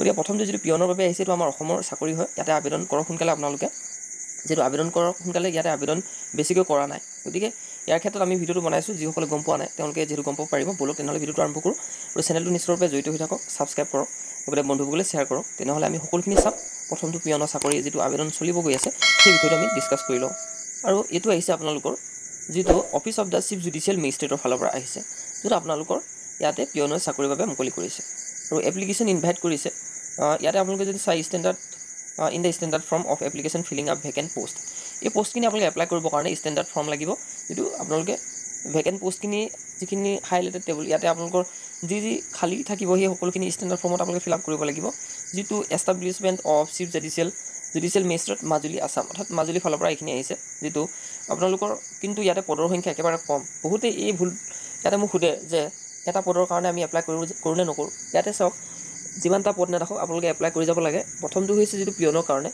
গতিকে প্ৰথমতে যিটো পিয়নৰ বাবে আহিছে এইটো আমাৰ অসমৰ চাকৰি হয় ইয়াতে আবেদন কৰক সোনকালে আপোনালোকে যেটো আবেদন কৰক সোনকালে ইয়াতে আবেদন বেছিকৈ কৰা নাই গতিকে ইয়াৰ ক্ষেত্ৰত আমি ভিডিঅ'টো বনাইছোঁ যিসকলে গম পোৱা নাই তেওঁলোকে যিহেতু গম পাব পাৰিব বলক তেনেহ'লে ভিডিঅ'টো আৰম্ভ কৰোঁ আৰু চেনেলটো নিশ্চয়ৰূপে জড়িত হৈ থাকক ছাবস্ক্ৰাইব কৰক লগতে বন্ধুসকলে শ্বেয়াৰ কৰক তেনেহ'লে আমি সকলোখিনি চাম প্ৰথমটো পিয়নৰ চাকৰি যিটো আবেদন চলিব গৈ আছে সেই বিষয়টো আমি ডিছকাছ কৰি লওঁ আৰু এইটো আহিছে আপোনালোকৰ যিটো office of the chief judicial মেজিষ্ট্ৰেটৰ ফালৰ পৰা আহিছে যিটো আপোনালোকৰ ইয়াতে পিয়নৰ চাকৰিৰ বাবে মুকলি কৰিছে আৰু এপ্লিকেশ্যন ইনভাইট কৰিছে ইয়াতে আপোনালোকে যদি চাই standard in the standard form of application filling up vacant post এই পোষ্টখিনি আপোনালোকে এপ্লাই কৰিবৰ কাৰণে ষ্টেণ্ডাৰ্ড ফৰ্ম লাগিব যিটো আপোনালোকে ভেকেণ্ট পোষ্টখিনি যিখিনি হাইলাইটেড টেবুল ইয়াতে আপোনালোকৰ যি খালী থাকিব সেই সকলোখিনি ষ্টেণ্ডাৰ্ড ফৰ্মত আপোনালোকে ফিল আপ কৰিব লাগিব যিটো establishment of chief judicial magistrate Majuli Assam অৰ্থাৎ মাজুলীৰ ফালৰ পৰা এইখিনি আহিছে যিটো আপোনালোকৰ কিন্তু ইয়াতে পদৰ সংখ্যা একেবাৰে কম বহুতে এই ভুল ইয়াতে মোক সোধে যে এটা পদৰ কাৰণে আমি এপ্লাই কৰোঁ নে নকৰোঁ ইয়াতে চাওক যিমানটা পদ নাথাকক আপোনালোকে এপ্লাই কৰি যাব লাগে প্ৰথমটো হৈছে যিটো পিয়নৰ কাৰণে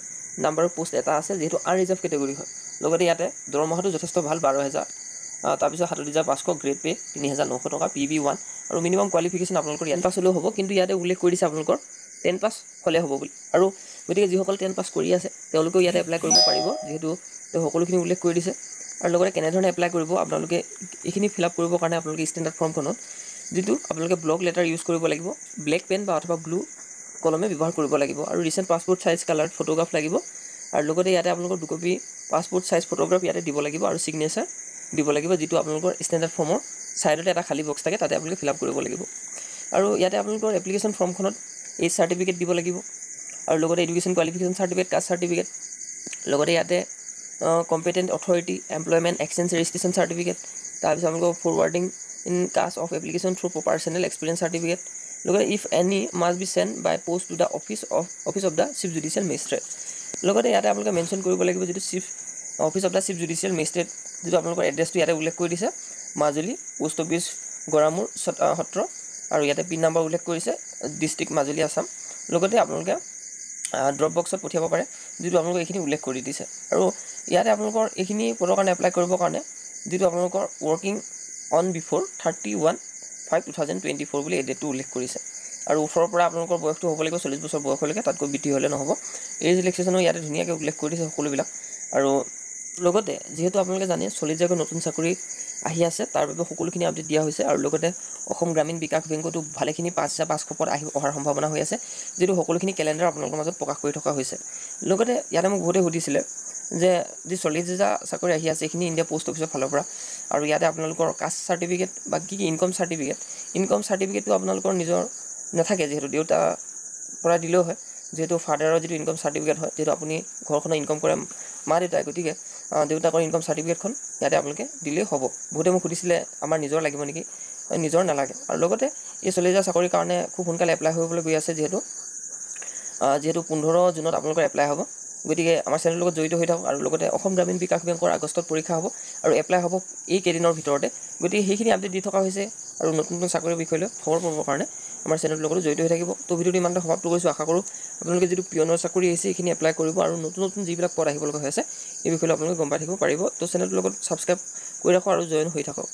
নাম্বাৰ অফ পোষ্ট এটা আছে যিহেতু আনৰিজাৰ্ভ কেটেগৰী হয় লগতে ইয়াতে দৰমহাটো যথেষ্ট ভাল 12,000 তাৰপিছত 7,500 গ্ৰেড পে 3,900 টকা PB1 আৰু মিনিমাম কোৱালিফিকেশ্যন আপোনালোকৰ ইয়াত পাছ হ'লেও হ'ব কিন্তু ইয়াতে উল্লেখ কৰি দিছে আপোনালোকৰ 10 পাছ হ'লে হ'ব বুলি আৰু গতিকে যিসকলে 10 পাছ কৰি আছে তেওঁলোকেও ইয়াতে এপ্লাই কৰিব পাৰিব যিহেতু তেওঁ সকলোখিনি উল্লেখ কৰি দিছে আৰু লগতে কেনেধৰণে এপ্লাই কৰিব আপোনালোকে এইখিনি ফিল আপ কৰিবৰ কাৰণে আপোনালোকে ষ্টেণ্ডাৰ্ড ফৰ্মখনত যিটো আপোনালোকে ব্লক লেটাৰ ইউজ কৰিব লাগিব ব্লেক পেন বা অথবা ব্লু কলমে ব্যৱহাৰ কৰিব লাগিব আৰু recent passport size colour photograph লাগিব আৰু লগতে ইয়াতে আপোনালোকৰ 2 কপি পাছপোৰ্ট চাইজ ফটোগ্ৰাফ ইয়াতে দিব লাগিব আৰু সিগনেচাৰ দিব লাগিব যিটো আপোনালোকৰ ষ্টেণ্ডাৰ্ড ফৰ্মৰ সাইডতে এটা খালী বক্স থাকে তাতে আপোনালোকে ফিল আপ কৰিব লাগিব আৰু ইয়াতে আপোনালোকৰ এপ্লিকেশ্যন ফৰ্মখনত এই সাৰ্টিফিকেট দিব লাগিব আৰু লগতে education qualification certificate caste certificate লগতে ইয়াতে competent authority employment exchange registration certificate তাৰপিছত আপোনালোকৰ forwarding in caste of application through personal experience certificate লগতে if any must be send by post to the office of the chief judicial magistrate লগতে ইয়াতে আপোনালোকে mention কৰিব লাগিব যিটো office of the chief judicial magistrate যিটো আপোনালোকৰ এড্ৰেছটো ইয়াতে উল্লেখ কৰি দিছে মাজুলী পোষ্ট অফিচ গড়ামূৰ সত্ৰ আৰু ইয়াতে পিন নম্বৰ উল্লেখ কৰিছে ডিষ্ট্ৰিক্ট মাজুলী আছাম লগতে আপোনালোকে ড্ৰপ বক্সত পঠিয়াব পাৰে যিটো আপোনালোকে এইখিনি উল্লেখ কৰি দিছে আৰু ইয়াতে আপোনালোকৰ এইখিনি পদৰ কাৰণে এপ্লাই কৰিবৰ কাৰণে যিটো আপোনালোকৰ ৱৰ্কিং অন বিফ'ৰ 31/5/2024 বুলি এই ডেটটো উল্লেখ কৰিছে আৰু 18ৰ পৰা আপোনালোকৰ বয়সটো হ'ব লাগিব 40 বছৰ বয়সলৈকে তাতকৈ বৃদ্ধি হ'লে নহ'ব এই ৰিলেক্সেশ্যনো ইয়াতে ধুনীয়াকৈ উল্লেখ কৰি দিছে সকলোবিলাক আৰু লগতে যিহেতু আপোনালোকে জানে চলিত যাকৈ নতুন চাকৰি আহি আছে তাৰ বাবে সকলোখিনি আপডেট দিয়া হৈছে আৰু লগতে অসম গ্ৰামীণ বিকাশ বেংকতো ভালেখিনি 5,500 পদ অহাৰ সম্ভাৱনা হৈ আছে যিটো সকলোখিনি কেলেণ্ডাৰ আপোনালোকৰ মাজত প্ৰকাশ কৰি থকা হৈছে লগতে ইয়াতে মোক বহুতে সুধিছিলে যে যি 40,000 চাকৰি আহি আছে এইখিনি ইণ্ডিয়া পোষ্ট অফিচৰ ফালৰ পৰা আৰু ইয়াতে আপোনালোকৰ কাষ্ট চাৰ্টিফিকেট বা কি ইনকম চাৰ্টিফিকেটটো আপোনালোকৰ নিজৰ নাথাকে যিহেতু দেউতা পৰা দিলেও হয় যেহেতু ফাদাৰৰ যিটো ইনকম চাৰ্টিফিকেট হয় যেহেতু আপুনি ঘৰখনৰ ইনকম কৰে মা দেউতাই গতিকে দেউতাকৰ ইনকম চাৰ্টিফিকেটখন ইয়াতে আপোনালোকে দিলেই হ'ব বহুতে মোক সুধিছিলে আমাৰ নিজৰ লাগিব নেকি নিজৰ নালাগে আৰু লগতে এই 40,000 চাকৰিৰ কাৰণে খুব সোনকালে এপ্লাই হ'বলৈ গৈ আছে যিহেতু 15 জুনত আপোনালোকৰ এপ্লাই হ'ব গতিকে আমাৰ চেনেলৰ লগত জড়িত হৈ থাকক আৰু লগতে অসম গ্ৰামীণ বিকাশ বেংকৰ আগষ্টত পৰীক্ষা হ'ব আৰু এপ্লাই হ'ব এই কেইদিনৰ ভিতৰতে গতিকে সেইখিনি আপডেট দি থকা হৈছে আৰু নতুন চাকৰিৰ বিষয় লৈ খবৰ পাবৰ কাৰণে আমাৰ চেনেলৰ লগত জড়িত হৈ থাকিব তো ভিডিঅ'টো ইমানতে সমাপ্ত কৰিছোঁ আশা কৰোঁ আপোনালোকে যিটো পিয়নৰ চাকৰি আহিছে এইখিনি এপ্লাই কৰিব আৰু নতুন যিবিলাক পদ আহিব লগা হৈ আছে এই বিষয়ে আপোনালোকে গম পাই থাকিব পাৰিব তো চেনেলটোৰ লগত ছাবস্ক্ৰাইব কৰি ৰাখক আৰু জইন হৈ থাকক